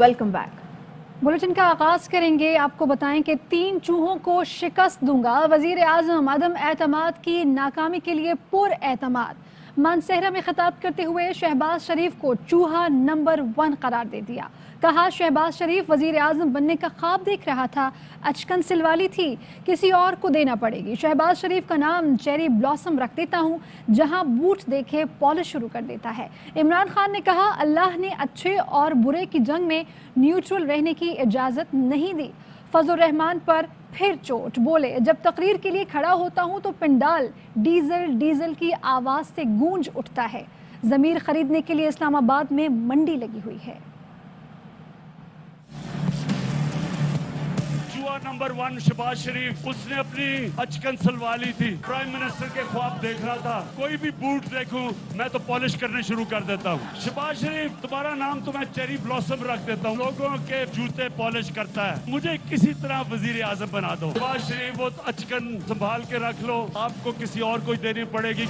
Welcome back. Bulletin का आगाज करेंगे। आपको बताएं कि 3 चूहों को शिकस्त दूंगा। वजीर आजम अदम एतमाद की नाकामी के लिए पुरएतमाद। मानसेहरा में खिताब करते हुए शहबाज शरीफ को चूहा नंबर 1 करार दे दिया। कहा, शहबाज शरीफ वजीर आजम बनने का ख्वाब देख रहा था, अचकन सिलवाली थी, किसी और को देना पड़ेगी। शहबाज शरीफ का नाम चेरी ब्लॉसम रख देता हूँ, जहाँ बूट देखे पॉलिश शुरू कर देता है। इमरान खान ने कहा, अल्लाह ने अच्छे और बुरे की जंग में न्यूट्रल रहने की इजाज़त नहीं दी। फजल रहमान पर फिर चोट। बोले, जब तकरीर के लिए खड़ा होता हूँ तो पिंडाल डीजल डीजल की आवाज़ से गूंज उठता है। ज़मीर खरीदने के लिए इस्लामाबाद में मंडी लगी हुई है। नंबर 1 शहबाज शरीफ, उसने अपनी अचकन सलवाली थी। प्राइम मिनिस्टर के ख्वाब देख रहा था, कोई भी बूट देखूं मैं तो पॉलिश करने शुरू कर देता हूँ। शहबाज शरीफ, तुम्हारा नाम तो मैं चेरी ब्लॉसम रख देता हूँ, लोगों के जूते पॉलिश करता है, मुझे किसी तरह वजीर आजम बना दो। शहबाज शरीफ, वो अचकन संभाल के रख लो, आपको किसी और को देनी पड़ेगी।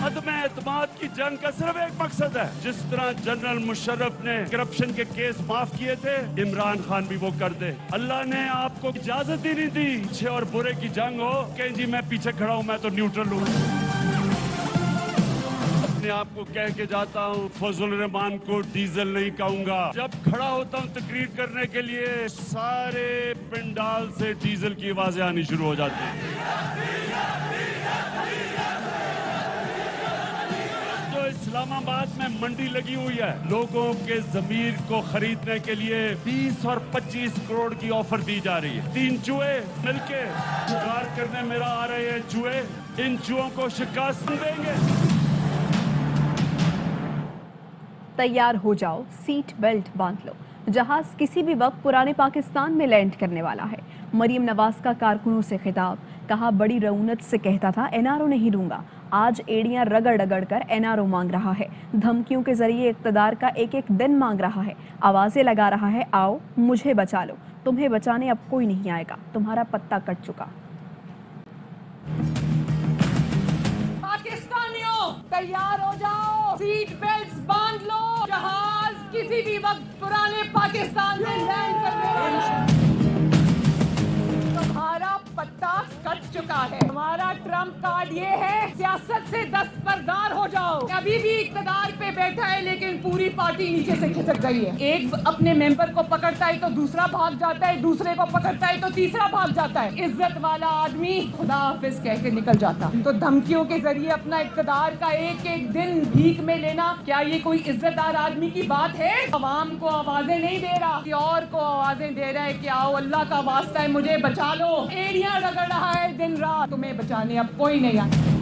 अदम एतमाद की जंग का सिर्फ एक मकसद है, जिस तरह जनरल मुशर्रफ ने करप्शन के केस माफ किए थे, इमरान खान भी वो कर दे। अल्लाह ने आपको इजाजत ही नहीं दी अच्छे और बुरे की जंग हो कि जी मैं पीछे खड़ा हूं, मैं तो न्यूट्रल हूं। अपने आप को कह के जाता हूं, फजल रहमान को डीजल नहीं कहूंगा। जब खड़ा होता हूं तकरीर करने के लिए, सारे पिंडाल से डीजल की आवाजें आनी शुरू हो जाती हैं। इस्लामाबाद में मंडी लगी हुई है, लोगों के जमीर को खरीदने के लिए 20 और 25 करोड़ की ऑफर दी जा रही है। 3 चूहे मिलके शिकार करने मेरा आ रहे हैं चूहे, इन चूहों को शिकस्त देंगे। तैयार हो जाओ, सीट बेल्ट बांध लो, जहाज किसी भी वक्त पुराने पाकिस्तान में लैंड करने वाला है। मरीम नवाज का कारकुनों से खिताब। कहा, बड़ी रऊनत से कहता था एनआरओ नहीं दूंगा, आज एड़ियां रगड़ रगड़ कर एनआरओ मांग रहा है। धमकियों के जरिए इक्तदार का एक एक दिन मांग रहा है। आवाजें लगा रहा है, आओ मुझे बचा लो, तुम्हें बचाने अब कोई नहीं आएगा, तुम्हारा पत्ता कट चुका। पाकिस्तानियों, तैयार हो जाओ, सीट बेल्ट बांध लो, जहाज किसी भी वक्त पुराने पाकिस्तान में लैंड करने वाला है। तुम्हारा पत्ता कट चुका है। हमारा ट्रम्प कार्ड ये है, सियासत से दस्तबरदार हो जाओ। अभी भी इक्तदार पे बैठा है, लेकिन पूरी पार्टी नीचे से खिसक गई है। एक अपने मेंबर को पकड़ता है तो दूसरा भाग जाता है, दूसरे को पकड़ता है तो तीसरा भाग जाता है। इज्जत वाला आदमी खुदा हाफिज कह के निकल जाता। तो धमकियों के जरिए अपना इक्तदार का एक एक दिन भीख में लेना, क्या ये कोई इज्जतदार आदमी की बात है? अवाम को आवाजें नहीं दे रहा, किसी और को आवाजें दे रहा है कि आओ अल्लाह का वास्ता है मुझे बचा लो। एड़ियां रगड़ रहा है दिन रात, तुम्हें बचाने अब कोई नहीं आया।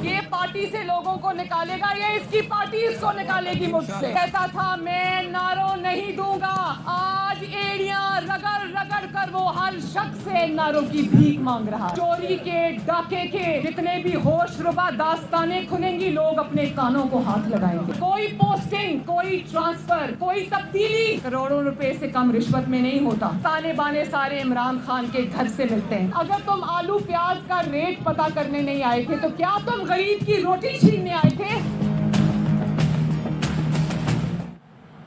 ये पार्टी से लोगों को निकालेगा, ये इसकी पार्टी इसको निकालेगी मुझसे। कहता था मैं नारो नहीं दूंगा, आज एड़ियां रगड़ रगड़ कर वो हर शख्स से नारों की भीख मांग रहा। चोरी के, डाके के जितने भी होश रुबा दास्तानें खुलेंगी, लोग अपने कानों को हाथ लगाएंगे। कोई पोस्टिंग, कोई ट्रांसफर, कोई तब्दीली करोड़ों रुपए से कम रिश्वत में नहीं होता। ताने बाने सारे इमरान खान के घर से मिलते हैं। अगर तुम आलू प्याज का रेट पता करने नहीं आए थे तो क्या तुम गरीब की रोटी छीनने आए थे?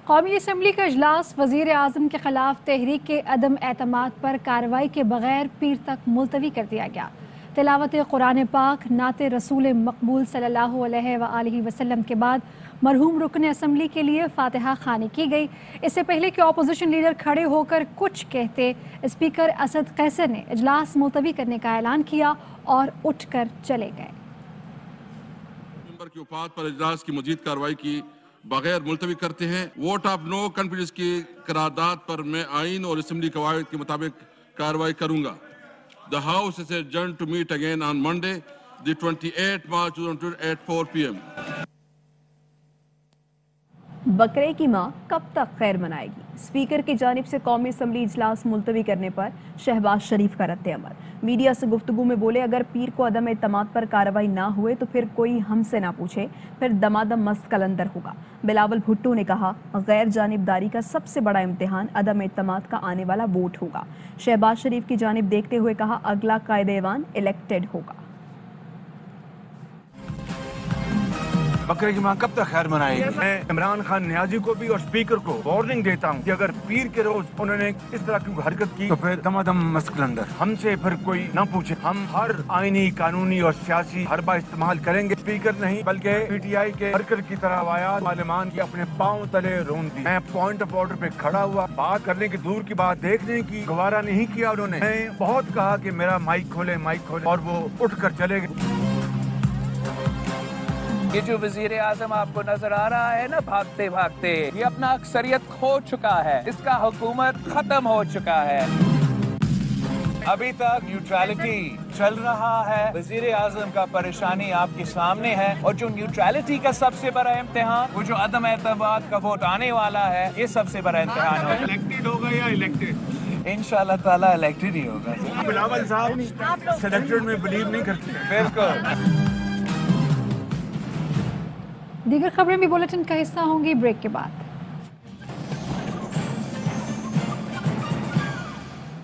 कौमी असम्बली का इजलास वजीर आजम के खिलाफ तहरीक के अदम एतमाद पर कार्रवाई के बगैर पीर तक मुलतवी कर दिया गया। तिलावत कुरान पाक, नाते रसूल मकबूल सल्लल्लाहु अलैहि वसल्लम के बाद मरहूम रुकन असम्बली के लिए फातिहा खानी की गई। इससे पहले कि अपोजिशन लीडर खड़े होकर कुछ कहते, स्पीकर असद कैसर ने इजलास मुलतवी करने का ऐलान किया और उठकर चले गए। की उपात पर इजलास की मजीद कार्रवाई की बगैर मुलतवी करते हैं। वोट ऑफ नो कॉन्फिडेंस की करारदाद पर मैं आइन और असम्बली कवायद के मुताबिक कार्रवाई करूंगा। The house is adjourned to meet again on Monday the 28 March 2022 at 4 PM। बकरे की मां कब तक खैर मनाएगी? स्पीकर की जानिब से कौमी असम्बली इजलास मुलतवी करने पर शहबाज शरीफ का रद्द-ए-अमल। मीडिया से गुफ्तगू में बोले, अगर पीर को अदम एतमाद पर कार्रवाई ना हुए तो फिर कोई हमसे ना पूछे, फिर दमादम मस्त कलंदर होगा। बिलावल भुट्टो ने कहा, गैर जानिबदारी का सबसे बड़ा इम्तिहान अदम एतमाद का आने वाला वोट होगा। शहबाज शरीफ की जानिब देखते हुए कहा, अगला कायदे-ए-वान इलेक्टेड होगा। बकरे की माँ कब तक खैर मनाएगी? मैं इमरान खान नियाजी को भी और स्पीकर को वार्निंग देता हूँ कि अगर पीर के रोज उन्होंने इस तरह की हरकत की तो फिर दमादम मस्कलंदर हमसे फिर कोई न पूछे। हम हर आईनी, कानूनी और सियासी हरबा इस्तेमाल करेंगे। स्पीकर नहीं बल्कि PTI के वर्कर की तरह आया पार्लियामान की अपने पाँव तले रोन दी। मैं पॉइंट ऑफ ऑर्डर पे खड़ा हुआ, बात करने की दूर की बात देखने की गवारा नहीं किया उन्होंने। मैं बहुत कहा कि मेरा माइक खोले और वो उठ कर चले गए। ये जो वजीर आजम आपको नजर आ रहा है ना भागते भागते, ये अपना अक्सरियत खो चुका है, इसका हुकूमत खत्म हो चुका है। अभी तक न्यूट्रलिटी चल रहा है, वजीर आजम का परेशानी आपके सामने है, और जो न्यूट्रलिटी का सबसे बड़ा इम्तिहान, वो जो अदम एतमाद का वोट आने वाला है, ये सबसे बड़ा इम्तिहान होगा। इलेक्टेड होगा या इलेक्टेड? इंशाल्लाह ताला इलेक्टेड ही होगा। बिलावल साहब सिलेक्टेड में बिलीव नहीं करते। बिल्कुल। दीगर खबरें भी बुलेटिन का हिस्सा होंगी ब्रेक के बाद।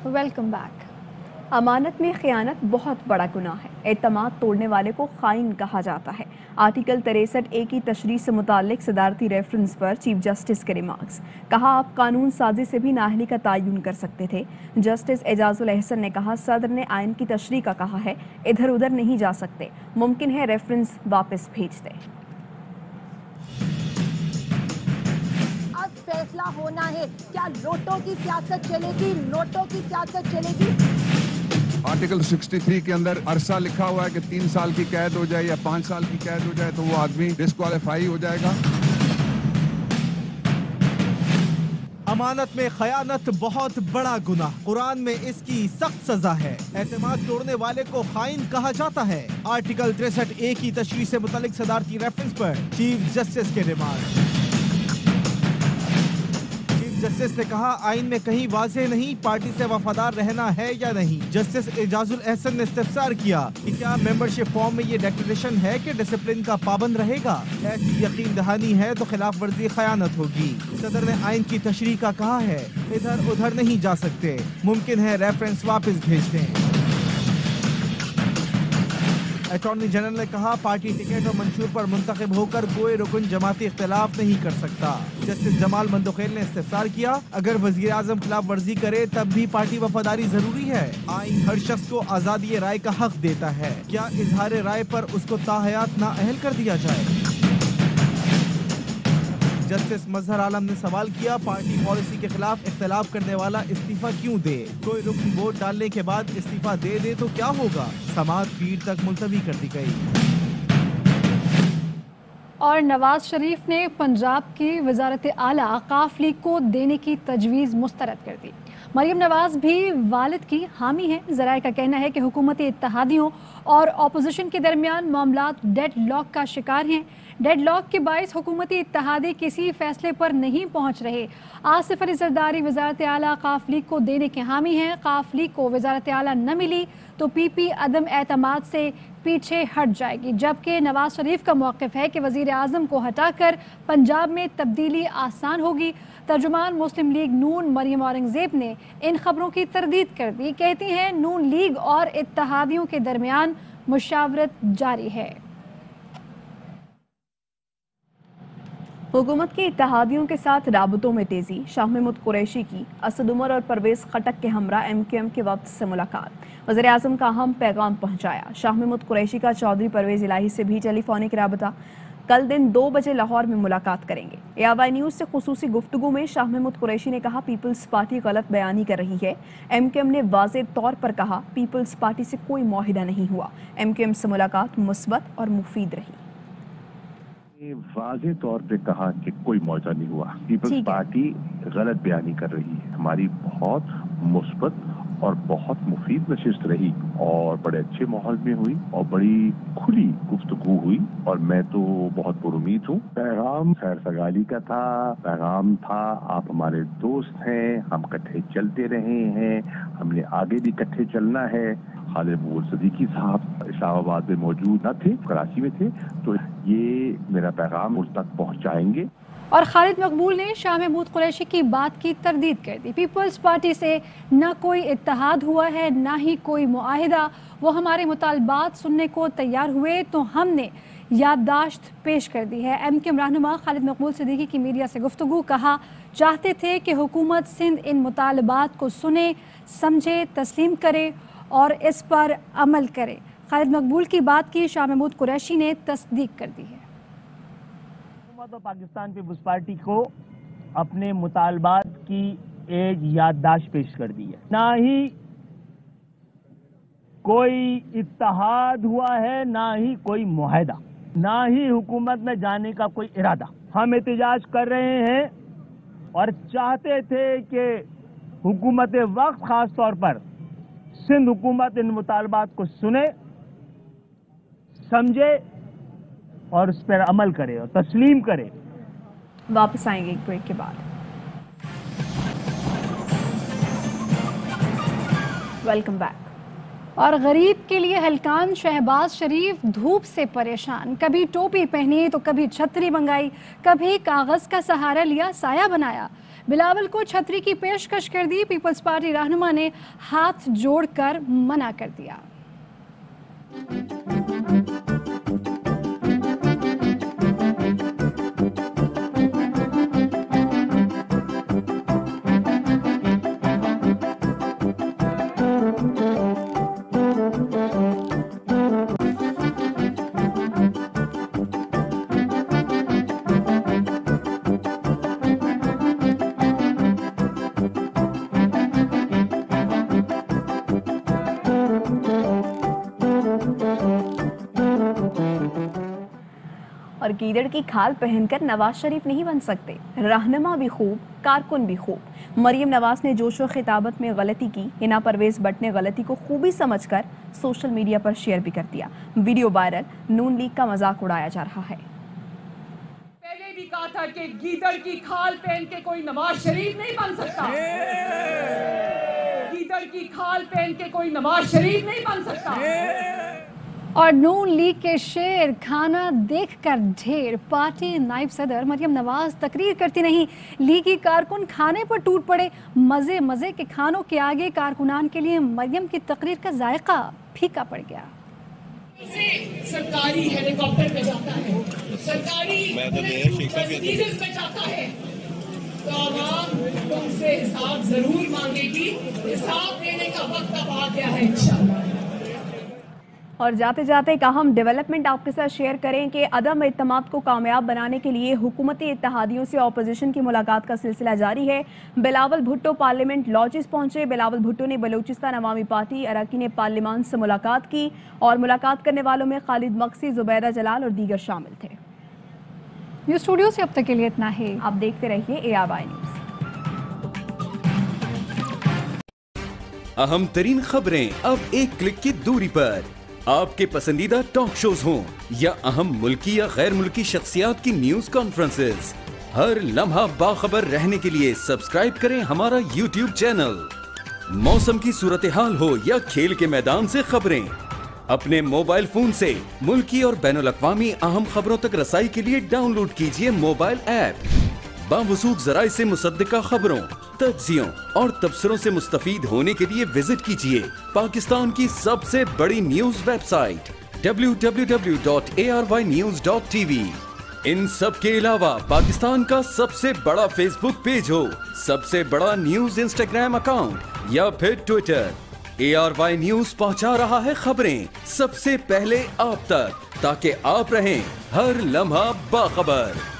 Welcome back. अमानत में खयानत बहुत बड़ा गुनाह है। एतमाद तोड़ने वाले को खाइन कहा जाता है। आर्टिकल 63A की तशरीह से मुताल्लिक सदारती रेफरेंस पर चीफ जस्टिस के रिमार्क्स। कहा, आप कानून साजी से भी नाअहली का तयन कर सकते थे। जस्टिस एजाजुल एहसन ने कहा, सदर ने आइन की तशरीह का कहा है, इधर उधर नहीं जा सकते, मुमकिन है रेफरेंस वापस भेज दें। अब फैसला होना है, क्या नोटों की सियासत चलेगी, नोटों की सियासत चलेगी। आर्टिकल 63 के अंदर अरसा लिखा हुआ है कि 3 साल की कैद हो जाए या 5 साल की कैद हो जाए तो वो आदमी डिस्क्वालीफाई हो जाएगा। अमानत में खयानत बहुत बड़ा गुनाह, कुरान में इसकी सख्त सजा है। एतमाद तोड़ने वाले को खाइन कहा जाता है। आर्टिकल 63A की तशरीह से मुतालिक सदारती रेफरेंस पर चीफ जस्टिस के रिमार्क। जस्टिस ने कहा, आइन में कहीं वाज़ेह नहीं पार्टी से वफादार रहना है या नहीं। जस्टिस एजाजुल एहसन ने इस्तिफसार किया कि क्या मेंबरशिप फॉर्म में ये डिक्लेरेशन है कि डिसिप्लिन का पाबंद रहेगा। ऐसी यकीन दहानी है तो खिलाफ वर्जी खयानत होगी। सदर ने आइन की तशरीह का कहा है, इधर उधर नहीं जा सकते, मुमकिन है रेफरेंस वापस भेज दें। अटॉर्नी जनरल ने कहा, पार्टी टिकट और मंशूर पर मुंतखब होकर कोई रुकन जमाती इख्तिलाफ नहीं कर सकता। जस्टिस जमाल मंदोखेल ने इस्तिफसार किया, अगर वजीर आजम खिलाफ वर्जी करे तब भी पार्टी वफादारी जरूरी है। आइन हर शख्स को आजादी राय का हक देता है, क्या इजहार राय पर उसको ताहयात नाअहल कर दिया जाए। जस्टिस मजहर आलम ने सवाल किया, पार्टी पॉलिसी के खिलाफ इख्तिलाफ करने वाला इस्तीफा क्यों दे। कोई रुकन वोट डालने के बाद इस्तीफा दे तो क्या होगा। समाअत पीर तक मुलतवी कर दी गई। और नवाज शरीफ ने पंजाब की वजारत आला औकाफ लीग को देने की तजवीज़ मुस्तरद कर दी। मरियम नवाज भी वालिद की हामी हैं। ज़राए का कहना है कि हुकूमती इत्तेहादियों और अपोजिशन के दरमियान मामलात डेड लॉक का शिकार हैं। डेड लॉक के बाइस हुकूमती इत्तेहादी किसी फैसले पर नहीं पहुँच रहे। आसिफ अली जरदारी वजारत आला औकाफ लीग को देने के हामी हैं। औकाफ लीग को वजारत आला न मिली तो PP अदम एतमाद से पीछे हट जाएगी, जबकि नवाज शरीफ का मौक़िफ़ है कि वज़ीर आज़म को हटाकर पंजाब में तब्दीली आसान होगी। तर्जुमान मुस्लिम लीग नून मरियम औरंगज़ेब ने इन खबरों की तरदीद कर दी। कहती हैं, नून लीग और इत्तेहादियों के दरमियान मुशावरत जारी है। हुकूमत के इत्तेहादियों के साथ राबतों में तेज़ी। शाह महमूद कुरैशी की असद उमर और परवेज़ खटक के हमरा MQM के वक्त से मुलाकात। वज़ीर आज़म का अहम पैगाम पहुँचाया। शाह महमूद कुरैशी का चौधरी परवेज़ इलाही से भी टेलीफोनिक राबता। कल दिन 2 बजे लाहौर में मुलाकात करेंगे। AY न्यूज़ से खुसूसी गुफ्तगू में शाह महमूद कुरैशी ने कहा, पीपल्स पार्टी गलत बयानी कर रही है। MQM ने वाज़े तौर पर कहा, पीपल्स पार्टी से कोई मुआहिदा नहीं हुआ। MQM से मुलाकात मुस्बत और मुफीद रही। वाज़े तौर पे कहा कि कोई मुआवजा नहीं हुआ। पीपल्स पार्टी गलत बयानी कर रही है। हमारी बहुत मुस्बत और बहुत मुफीद नशिस्त रही और बड़े अच्छे माहौल में हुई और बड़ी खुली गुफ्तगू हुई और मैं तो बहुत पुरुमीद हूँ। पैगाम खैर सगाली का था, पैगाम था आप हमारे दोस्त हैं, हम इकट्ठे चलते रहे हैं, हमने आगे भी इकट्ठे चलना है। खालिद महमूद सदीकी साहब इस्लामाबाद में मौजूद न थे, कराची में थे, तो ये मेरा पैगाम उस तक पहुँचाएंगे। और खालिद मकबूल ने शाह महमूद कुरैशी की बात की तरदीद कर दी। पीपल्स पार्टी से न कोई इत्तेहाद हुआ है, न ही कोई मुआहिदा। वो हमारे मुतालबात सुनने को तैयार हुए तो हमने یادداشت پیش کر دی ہے۔ ایم کیو ایم رہنما خالد مقبول صدیقی کی میڈیا سے گفتگو، کہا چاہتے تھے کہ حکومت سندھ ان مطالبات کو سنے، سمجھے، تسلیم کرے اور اس پر عمل کرے۔ خالد مقبول کی بات کی شاہ محمود قریشی نے تصدیق کر دی ہے۔ حکومت اور پاکستان پیپلز پارٹی کو اپنے مطالبات کی ایک یادداشت پیش کر دی ہے۔ نہ ہی کوئی اتحاد ہوا ہے، نہ ہی کوئی معاہدہ، نہ ہی حکومت میں جانے کا کوئی ارادہ۔ ہم احتجاج کر رہے ہیں اور چاہتے تھے کہ حکومت وقت خاص طور پر سندھ حکومت ان مطالبات کو سنے، سمجھے اور اس پر عمل کرے اور تسلیم کرے۔ واپس آئیں گے ایک بریک کے بعد۔ Welcome back. اور غریب کے لیے ہلکان شہباز شریف دھوپ سے پریشان، کبھی ٹوپی پہنی تو کبھی چھتری منگائی، کبھی کاغذ کا سہارا لیا سایہ بنایا۔ بلاول کو چھتری کی پیشکش کر دی، پیپلز پارٹی رہنما نے ہاتھ جوڑ کر منع کر دیا۔ اور گیدڑ کی کھال پہن کر نواز شریف نہیں بن سکتے، رہنما بھی خوب، کارکن بھی خوب۔ مریم نواز نے جوش و خطابت میں غلطی کی، ہنا پرویز بٹ نے غلطی کو خوبی سمجھ کر سوشل میڈیا پر شیئر بھی کر دیا۔ ویڈیو وائرل، نون لیگ کا مذاق اڑایا جا رہا ہے۔ پہلے بھی کہا تھا کہ گیدڑ کی کھال پہن کے کوئی نواز شریف نہیں بن سکتا، گیدڑ کی کھال پہن کے کوئی نواز شریف نہیں بن سکتا۔ اور نون لیگ کے شیر کھانا دیکھ کر ڈھیر، پارٹی نائب صدر مریم نواز تقریر کرتی نہیں، لیگی کارکن کھانے پر ٹوٹ پڑے۔ مزے مزے کے کھانوں کے آگے کارکنان کے لیے مریم کی تقریر کا ذائقہ پھیکا پڑ گیا۔ سرکاری ہیلی کاپٹر میں جاتا ہے، سرکاری مرسیڈیز میں جاتا ہے، تو عوام تم سے حساب ضرور مانگے گی، حساب دینے کا وقت اب آ گیا ہے انشاءاللہ۔ اور جاتے جاتے ایک اہم ڈیولپمنٹ آپ کے ساتھ شیئر کریں کہ عدم اعتماد کو کامیاب بنانے کے لیے حکومتی اتحادیوں سے اپوزیشن کی ملاقات کا سلسلہ جاری ہے۔ بلاول بھٹو پارلیمنٹ لاجز پہنچے۔ بلاول بھٹو نے بلوچستان عوامی پارٹی اراکین پارلیمان سے ملاقات کی اور ملاقات کرنے والوں میں خالد مقصی، زبیدہ جلال اور دیگر شامل تھے۔ نیوز اسٹوڈیو سے اب تک کے لیے اتنا ہی، آپ دیکھتے رہیے ARY نیوز۔ اہم ترین خبریں اب ایک کلک کی دوری پر، آپ کے پسندیدہ ٹاک شوز ہوں یا اہم ملکی یا غیر ملکی شخصیات کی نیوز کانفرنسز، ہر لمحہ باخبر رہنے کے لیے سبسکرائب کریں ہمارا YouTube چینل۔ موسم کی صورتحال ہو یا کھیل کے میدان سے خبریں، اپنے موبائل فون سے ملکی اور بین الاقوامی اہم خبروں تک رسائی کے لیے ڈاؤن لوڈ کیجیے موبائل ایپ۔ باوثوق ذرائع سے مصدقہ خبروں، تجزیوں اور تبصروں سے مستفید ہونے کے لیے وزٹ کیجیے پاکستان کی سب سے بڑی نیوز ویب سائٹ www.arynews.tv۔ ان سب کے علاوہ پاکستان کا سب سے بڑا فیس بک پیج ہو، سب سے بڑا نیوز انسٹاگرام اکاؤنٹ یا پھر ٹویٹر، ARY نیوز پہنچا رہا ہے خبریں سب سے پہلے آپ تک، تاکہ آپ رہیں ہر لمحہ باخبر۔